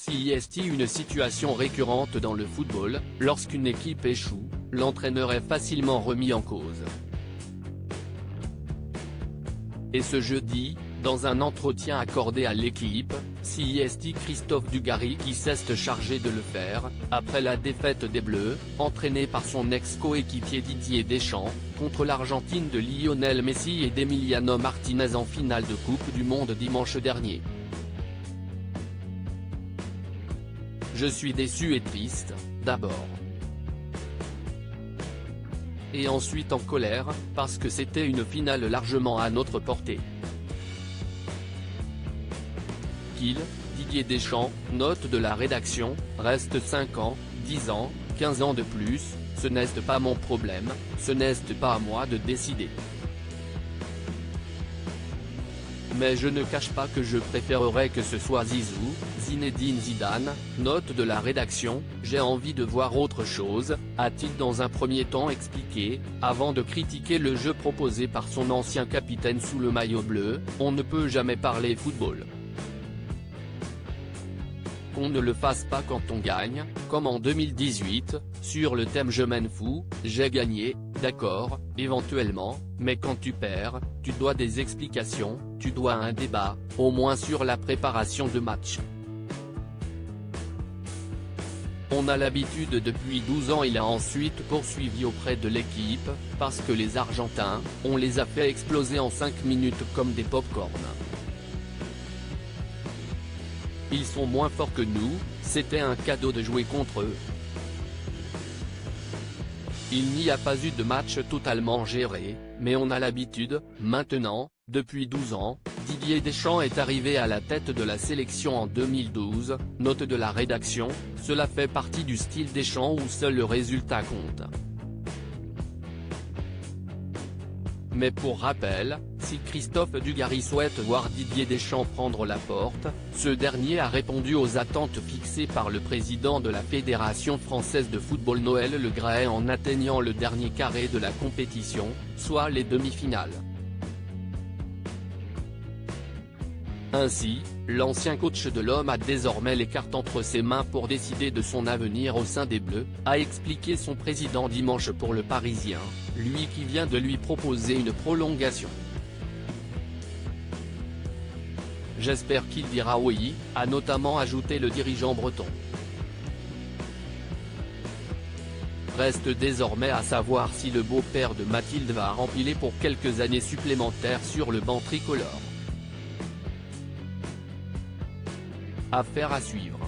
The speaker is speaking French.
C'est une situation récurrente dans le football, lorsqu'une équipe échoue, l'entraîneur est facilement remis en cause. Et ce jeudi, dans un entretien accordé à l'équipe, c'est Christophe Dugarry qui s'est chargé de le faire, après la défaite des Bleus, entraînée par son ex-coéquipier Didier Deschamps, contre l'Argentine de Lionel Messi et d'Emiliano Martinez en finale de Coupe du Monde dimanche dernier. Je suis déçu et triste, d'abord. Et ensuite en colère, parce que c'était une finale largement à notre portée. Didier Deschamps, note de la rédaction, reste 5 ans, 10 ans, 15 ans de plus, ce n'est pas mon problème, ce n'est pas à moi de décider. Mais je ne cache pas que je préférerais que ce soit Zizou, Zinedine Zidane, note de la rédaction, j'ai envie de voir autre chose, a-t-il dans un premier temps expliqué, avant de critiquer le jeu proposé par son ancien capitaine sous le maillot bleu. On ne peut jamais parler football. Qu'on ne le fasse pas quand on gagne, comme en 2018, sur le thème « Je m'en fous, j'ai gagné », d'accord, éventuellement, mais quand tu perds, tu dois des explications, tu dois un débat, au moins sur la préparation de match. On a l'habitude depuis 12 ans. Il a ensuite poursuivi auprès de l'équipe, parce que les Argentins, on les a fait exploser en 5 minutes comme des pop-corn. Ils sont moins forts que nous, c'était un cadeau de jouer contre eux. Il n'y a pas eu de match totalement géré, mais on a l'habitude. Maintenant, depuis 12 ans, Didier Deschamps est arrivé à la tête de la sélection en 2012, note de la rédaction, cela fait partie du style Deschamps où seul le résultat compte. Mais pour rappel, si Christophe Dugarry souhaite voir Didier Deschamps prendre la porte, ce dernier a répondu aux attentes fixées par le président de la Fédération française de football Noël Le Graët en atteignant le dernier carré de la compétition, soit les demi-finales. Ainsi, l'ancien coach de l'OM a désormais les cartes entre ses mains pour décider de son avenir au sein des Bleus, a expliqué son président dimanche pour Le Parisien, lui qui vient de lui proposer une prolongation. J'espère qu'il dira oui, a notamment ajouté le dirigeant breton. Reste désormais à savoir si le beau-père de Mathilde va rempiler pour quelques années supplémentaires sur le banc tricolore. Affaire à suivre.